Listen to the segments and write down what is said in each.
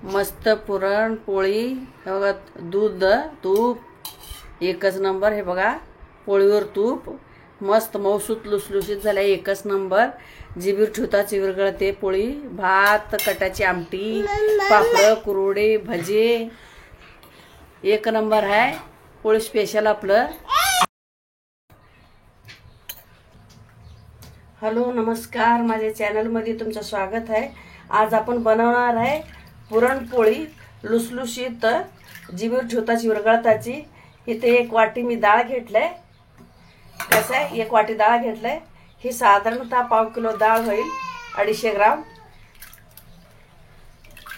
मस्त पुरणपोळी हे बघा, दूध तूप एकच नंबर. हे बघा पोळीवर तूप मस्त मऊसूत लुसलुसीत झाल्या, एकच नंबर. जिबीर ठेवताच विरगळते पोळी. भात, कटाची आमटी, पापड, कुरवडे, भजे एक नंबर आहे. पोळी स्पेशल आपलं. हॅलो नमस्कार, माझ्या चॅनलमध्ये तुमचं स्वागत आहे. आज आपण बनवणार आहे पुरणपोळी लुसलुशीत जिभेवर ठेवताची विरघळताची. इथे एक वाटी मी डाळ घेतलंय. कसं आहे, एक वाटी डाळ घेतलंय. ही साधारणतः पाव किलो डाळ होईल, 250 ग्राम.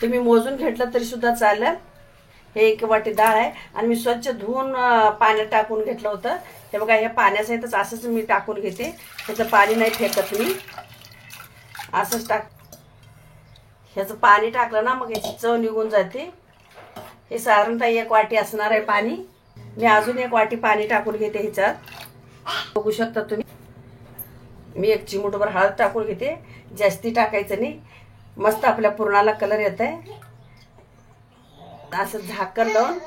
तुम्ही मोजून घेतलं तरी सुद्धा चालेल. हे एक वाटी डाळ आहे आणि मी स्वच्छ धुवून पाण्यात टाकून घेतलं होतं. हे बघा, हे पाण्यासहितच असंच मी टाकून घेते. त्याचं पाणी नाही फेकत मी, असंच टाक. ह्याचं पाणी टाकलं ना मग याची चव निघून जाते. हे साधारणतः एक वाटी असणार आहे पाणी. मी अजून एक वाटी पाणी टाकून घेते ह्याच्यात. बघू शकता तुम्ही. मी एक चिमूटभर हळद टाकून घेते, जास्ती टाकायचं नाही. मस्त आपल्या पुरणाला कलर येत आहे. असं झाकण लावून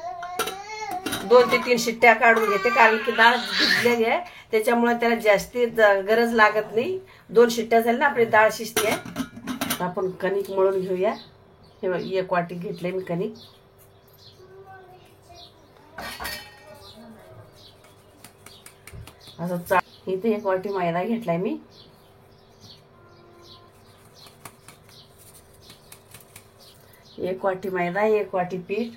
2 ते 3 शिट्ट्या काढून घेते, कारण की डाळ भिजलेली आहे त्याच्यामुळे त्याला जास्ती गरज लागत नाही. 2 शिट्ट्या झाल्या ना आपली डाळ शिजते आहे. आपण कणिक मळून घेऊया. हे बघ, एक वाटी घेतले मी कणिक. असं इथे एक वाटी मैदा घेतलाय मी. एक वाटी मैदा, एक वाटी पीठ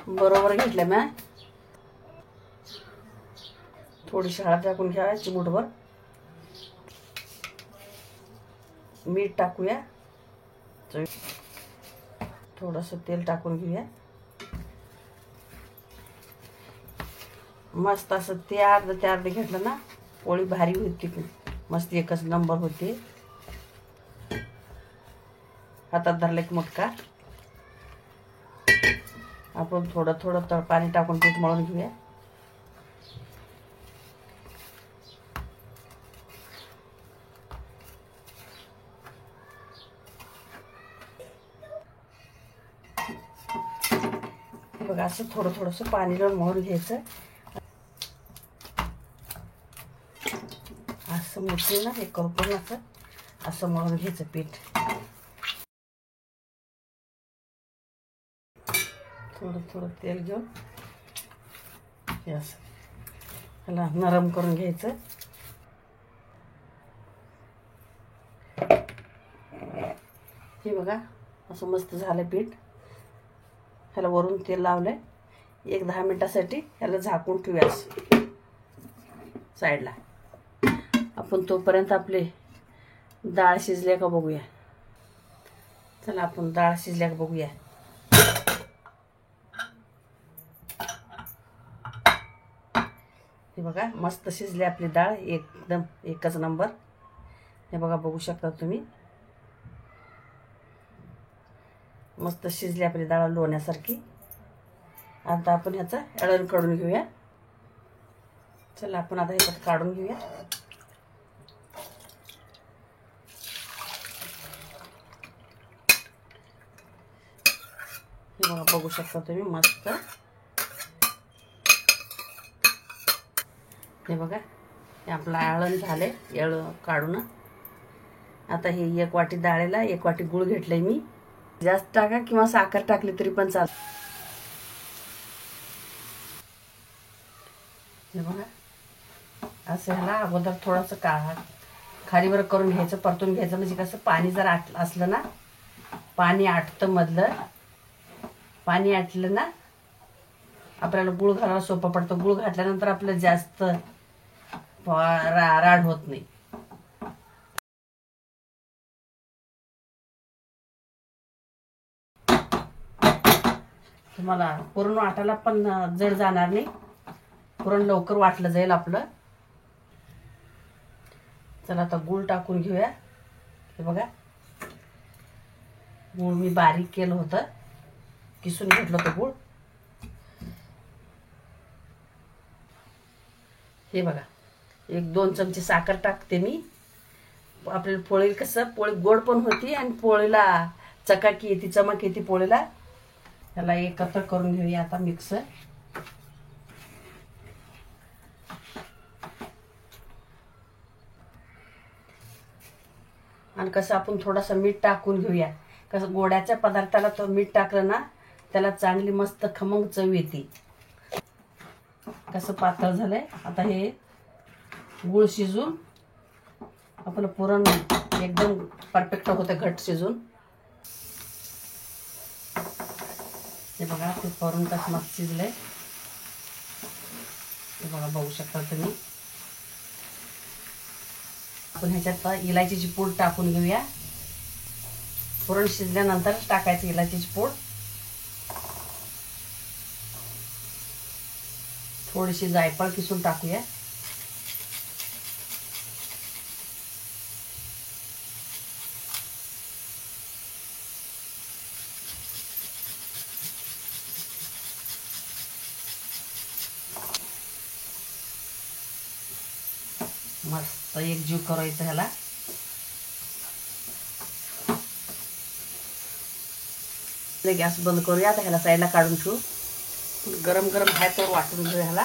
बरोबर घेतलं मी. थोडीशी हळद टाकून घ्या, चिमूटभर मीठ टाकूया, थोडंसं तेल टाकून घेऊया. मस्त असं ते अर्ध घेतलं ना पोळी भारी होती, मस्त एकच नंबर होते. हातात धरलं की मटका. आपण थोडं थोडं पाणी टाकून पीठ मळून घेऊया. बघा, असं थोडं थोडंसं पाणी लावून मळून घ्यायचं. असं मोठे ना हे करून असं मळून घ्यायचं पीठ. थोडं थोडं तेल घेऊन हे असं ह्याला नरम करून घ्यायचं. हे बघा, असं मस्त झालं पीठ. ह्याला वरून तेल लावलंय. 1-10 मिनिटासाठी ह्याला झाकून ठेवूया साईडला. आपण तोपर्यंत आपले डाळ शिजल्या का बघूया. चला आपण डाळ शिजल्या का बघूया. हे बघा, मस्त शिजली आपली डाळ, एकदम एकच नंबर. हे बघा, बघू शकता तुम्ही. मस्त शिजली आपली डाळ लोण्यासारखी. आता आपण ह्याचा अळण काढून घेऊया. चला आपण आता ह्याच्यात काढून घेऊया. हे बघा, बघू शकता तुम्ही मस्त. हे बघा, हे आपलं आळण झालंय काढून. आता हे 1 वाटी डाळीला 1 वाटी गूळ घेतलंय मी. जास्त टाका किंवा साखर टाकली तरी पण चालतं. हे बघा, असं ह्याला अगोदर थोडंसं खालीवर करून घ्यायचं, परतून घ्यायचं. म्हणजे कसं पाणी जर असलं ना, पाणी आटतं मधलं. पाणी आटलं ना आपल्याला गूळ घालायला सोपं पडतं. गूळ घातल्यानंतर आपलं जास्त राड होत नाही. तुम्हाला पुरण वाटायला पण जड जाणार नाही. पुरण लवकर वाटलं जाईल आपलं. चला आता गूळ टाकून घेऊया. हे बघा, गूळ मी बारीक केलं होतं, किसून घेतलं होतं गूळ. हे बघा, 1-2 चमचे साखर टाकते मी. आपल्याला पोळी कसं पोळी गोड पण होती आणि पोळीला चकाकी येते, चमक येते पोळीला. त्याला एकत्र करून घेऊया आता मिक्स. आणि कसं आपण थोडंसं मीठ टाकून घेऊया. कसं गोड्याच्या पदार्थाला तो मीठ टाकलं ना त्याला चांगली मस्त खमंग चव येते. कसं पातळ झालंय. आता हे गूळ शिजून आपलं पुरण एकदम परफेक्ट होतं, घट शिजून. हे बघा ते पुरण कसं मस्त शिजलंय. हे बघा बघू शकता तुम्ही. आपण ह्याच्यात इलायचीची पूड टाकून घेऊया. पुरण शिजल्यानंतर टाकायचं इलायचीची पूड. थोडीशी जायफळ किसून टाकूया. मस्त एकजीव करायचं ह्याला. गॅस बंद करूया. आता ह्याला साईडला काढून ठेवू. गरम गरम आहे तर वाटून घेऊ ह्याला.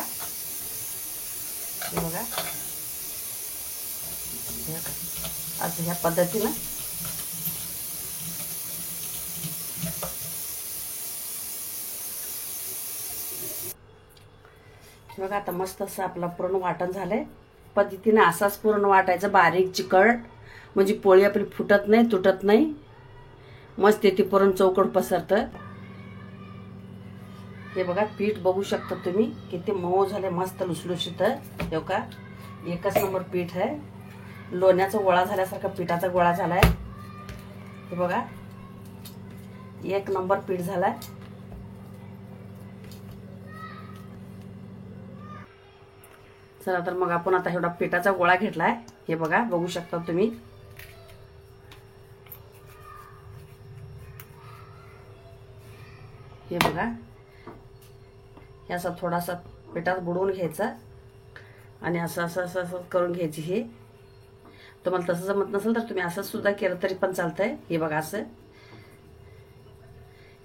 हे बघा आता ह्या पद्धतीनं बघा. आता मस्त असं आपला पुरण वाटण झालंय. पद्धतीने असाच पुरण वाटायचं, बारीक चिकट, म्हणजे पोळी आपली फुटत नाही, तुटत नाही. मस्त येते पुरण, चौकट पसरतं. हे बघा पीठ बघू शकता तुम्ही किती मऊ झाले, मस्त लुसलुशीत. हे का एकच नंबर पीठ आहे. लोण्याचा गोळा झाल्यासारखा पिठाचा गोळा झालाय. हे बघा एक नंबर पीठ झालाय. चला तर मग आपण आता एवढा पिठाचा गोळा घेतलाय. हे बघा बघू शकता तुम्ही. हे बघा हे असं थोडासा पिठात बुडवून घ्यायचा आणि असं असं असं असं करून घ्यायची. हे तुम्हाला तसं जमत नसेल तर तुम्ही असं सुद्धा केलं तरी पण चालतंय. हे बघा असं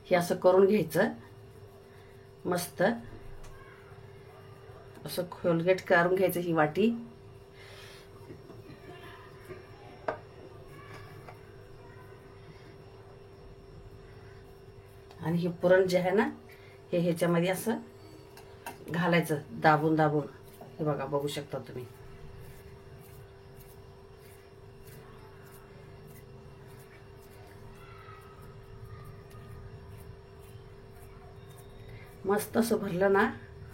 हे असं करून घ्यायचं. मस्त असं खोलगट करून घ्यायचं ही वाटी. आणि हे पुरण जे आहे ना हे ह्याच्यामध्ये असं घालायचं दाबून दाबून. हे बघा बघू शकता तुम्ही. मस्त असं भरलं ना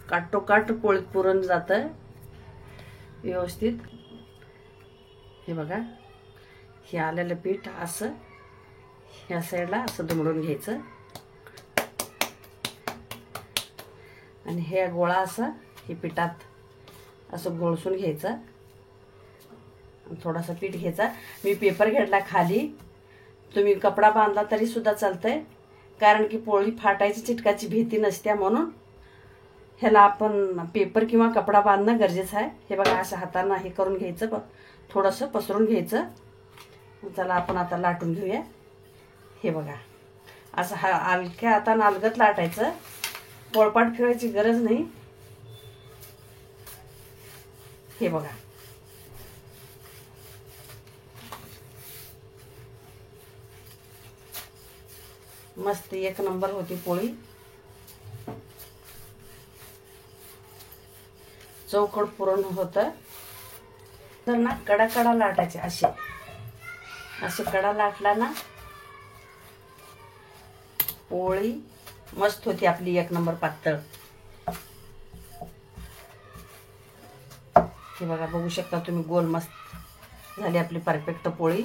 काटोकाट पोळीत पुरण जातं व्यवस्थित. हे बघा हे आलेलं पीठ असं ह्या साईडला असं दुमडून घ्यायचं आणि हे गोळा असं हे पिठात असं गोळसून घ्यायचं. थोडासा पीठ घ्यायचा. मी पेपर घेतला खाली, तुम्ही कपडा बांधला तरी सुद्धा चालतंय, कारण की पोळी फाटायची चिटकाची भीती नसते म्हणून ह्याला आपण पेपर किंवा कपडा बांधणं गरजेचं आहे. हे बघा असं हातानं हे करून घ्यायचं, थोडंसं पसरून घ्यायचं. चला आपण आता लाटून घेऊया. हे बघा असं हलक्या हातानं अलगत लाटायचं, पोळपाट फिरवायची गरज नाही. हे बघा मस्त एक नंबर होती पोळी. चौकट पुरण होतं. तर ना कडा कडा लाटायचे असे असे कडा लाटला ना पोळी मस्त होती आपली एक नंबर पातळ. हे बघा बघू शकता तुम्ही गोल मस्त झाली आपली परफेक्ट पोळी.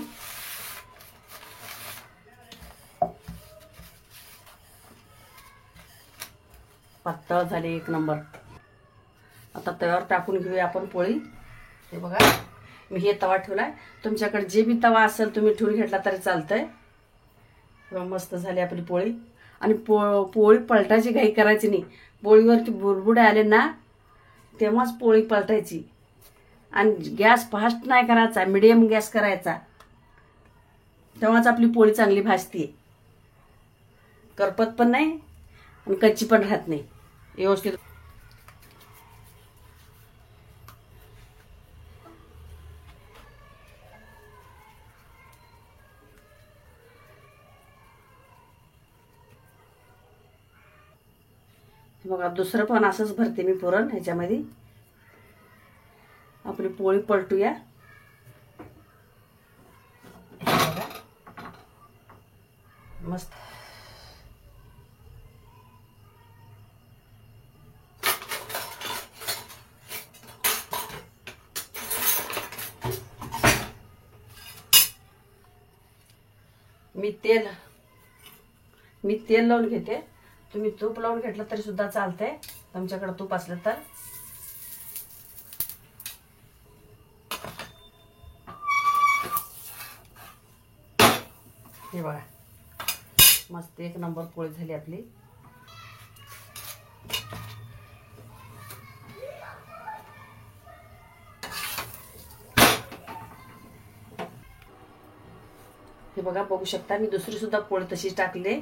पातळ झाली एक नंबर. आता तव्यावर टाकून घेऊया आपण पोळी. हे बघा मी हे तवा ठेवलाय. तुमच्याकडे जे बी तवा असेल तुम्ही ठेवून घेतला तरी चालतंय. मस्त झाली आपली पोळी. आणि पोळी पलटायची घाई करायची नाही. पोळीवरती बुडबुडे आले ना तेव्हाच पोळी पलटायची. आणि गॅस फास्ट नाही करायचा, मिडियम गॅस करायचा, तेव्हाच आपली पोळी चांगली भाजते. करपत पण नाही आणि कच्ची पण राहत नाही, व्यवस्थित. बघा दुसरं पण असंच भरते मी पुरण ह्याच्यामध्ये. आपली पोळी पलटूया. मस्त मी तेल लावून घेते. तुम्ही तूप लावून घेतलं तरी सुद्धा चालतंय, तुमच्याकडे तूप असलं तर. हे बघा मस्त एक नंबर पोळी झाली आपली. हे बघा बघू शकता, मी दुसरी सुद्धा पोळी तशीच टाकली.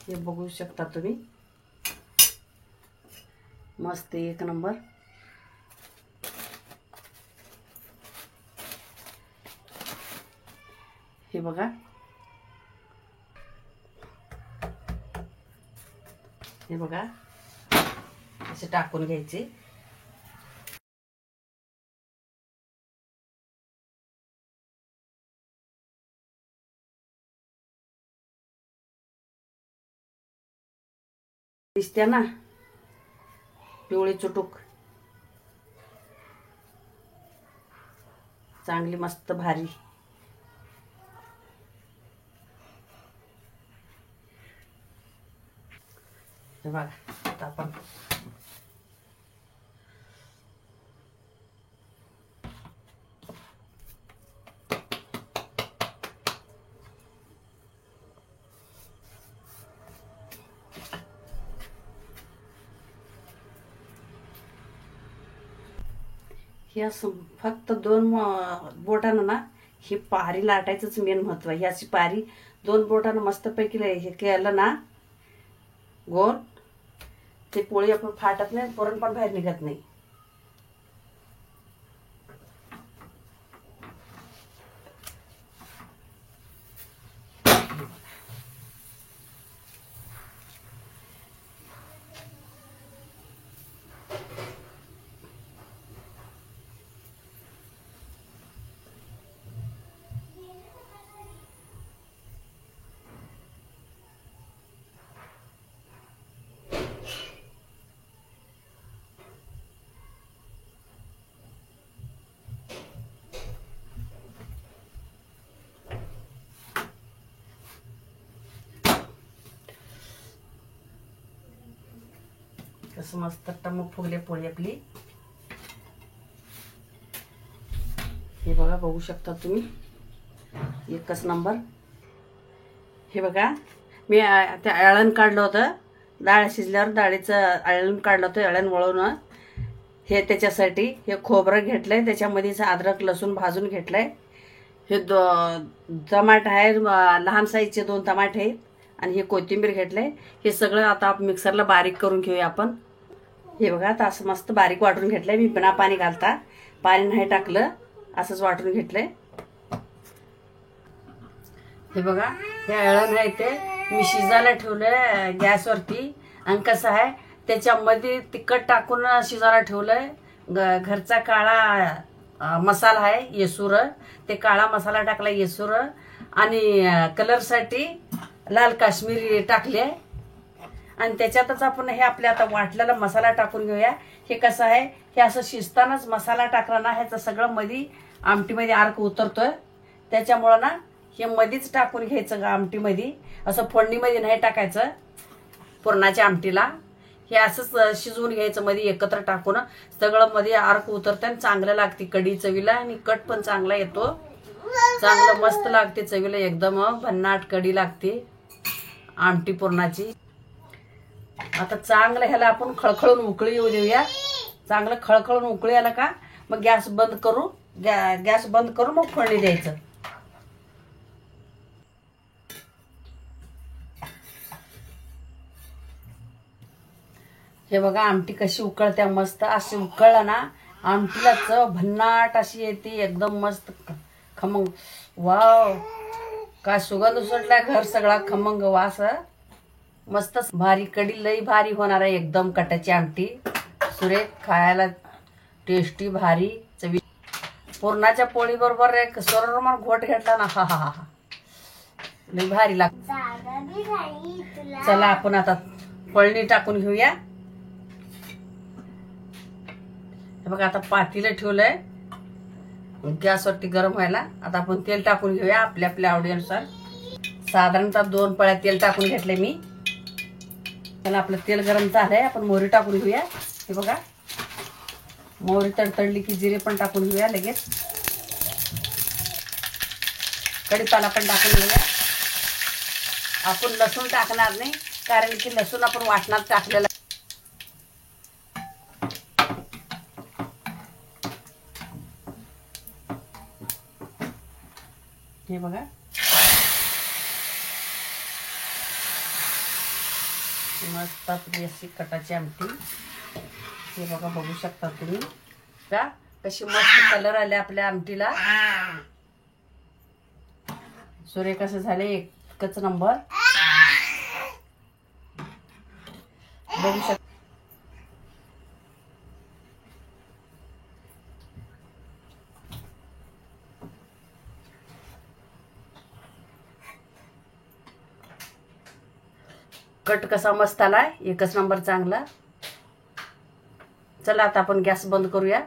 हे बघू शकता तुम्ही, मस्त एक नंबर. हे बघा हे बघा असे टाकून घ्यायचे. दिसते ना पिवळी चुटूक, चांगली मस्त भारी. हे बघा आता आपण हे असं फक्त दोन बोटानं ना ही पारी लाटायचंच मेन महत्व आहे. ह्याची पारी दोन बोटानं मस्तपैकी हे केलं ना गोल, ते पोळी आपण फाटत नाही, पुरण पण बाहेर निघत नाही. कसं मस्त टम्म फुगले पोळी आपली. हे बघा बघू शकता तुम्ही एकच नंबर. हे बघा मी ते अळण काढलं होतं, डाळ शिजल्यावर डाळीचं अळण काढलं होतं, अळण वळून. हे त्याच्यासाठी हे खोबरं घेतलंय, त्याच्यामध्ये अद्रक लसूण भाजून घेतलंय. हे टमाट आहे, लहान साईजचे 2 टमाटे आहेत, आणि हे कोथिंबीर घेतलंय. हे सगळं आता आपण मिक्सरला बारीक करून घेऊया आपण. हे बघा आता असं मस्त बारीक वाटून घेतलंय मी, बिना पाणी घालता, पाणी नाही टाकलं, असंच वाटून घेतलंय. हे बघा हे अळण आहे ते मी शिजायला ठेवलंय गॅसवरती. आणि कसं आहे त्याच्यामध्ये तिखट टाकून शिजायला ठेवलंय. घरचा काळा मसाला आहे येसूर, ते काळा मसाला टाकला येसूर, आणि कलरसाठी लाल काश्मीरी टाकले. आणि त्याच्यातच आपण हे आपल्या आता वाटलेला मसाला टाकून घेऊया. हे कसं आहे हे असं शिजतानाच मसाला टाकला ना ह्याचं सगळं मध्ये आमटीमध्ये अर्क उतरतोय, त्याच्यामुळं ना हे मधीच टाकून घ्यायचं आमटीमध्ये, असं फोडणीमध्ये नाही टाकायचं. पुरणाच्या आमटीला. हे असंच शिजवून घ्यायचं, मध्ये एकत्र टाकून सगळं मध्ये अर्क उतरतं आणि चांगलं लागते कढी चवीला, आणि कट पण चांगला येतो, चांगलं मस्त लागते चवीला, एकदम भन्नाट कढी लागते आमटी पुरणाची. आता चांगलं ह्याला आपण खळखळून उकळी येऊ देऊया. चांगलं खळखळून उकळी आला का मग गॅस बंद करू, गॅस बंद करून मग फोडणी द्यायचं. हे बघा आमटी कशी उकळत्या मस्त. अशी उकळला ना आमटीला चव भन्नाट अशी येते, एकदम मस्त खमंग. वाव, काय सुगंध सुटला, घर सगळा खमंग वास. मस्त भारी कढी, लई भारी होणार आहे एकदम. कटाची आमटी सुरेख, खायला टेस्टी, भारी चवी. पुरणाच्या पोळी बरोबर एक सोरमर घोट घेतला ना, हा हा हा, लई भारी लागत. चला आपण आता पळणी टाकून घेऊया. हे बघा आता पातेलं ठेवलंय गॅसवरती गरम व्हायला. आता आपण तेल टाकून घेऊया आपल्या आपल्या आवडीनुसार. साधारणतः 2 पळ्या तेल टाकून घेतले मी. त्याला आपलं तेल गरम झालंय, आपण मोहरी टाकून घेऊया. हे बघा मोहरी तडतडली की जिरे पण टाकून घेऊया लगेच. कढीपाला पण टाकून घेऊया. आपण लसूण टाकणार नाही, कारण की लसूण आपण वाटणात टाकलेला. हे बघा मस्त आपली अशी कटाची आमटी. हे बघा बघू शकता तुम्ही का कशी मस्त कलर आले आपल्या आमटीला. सुरेख कसं झाले, एकच नंबर. बघू शकता कट कसा मस्त आलाय, एकच नंबर चांगला. चला आता आपण गॅस बंद करूया.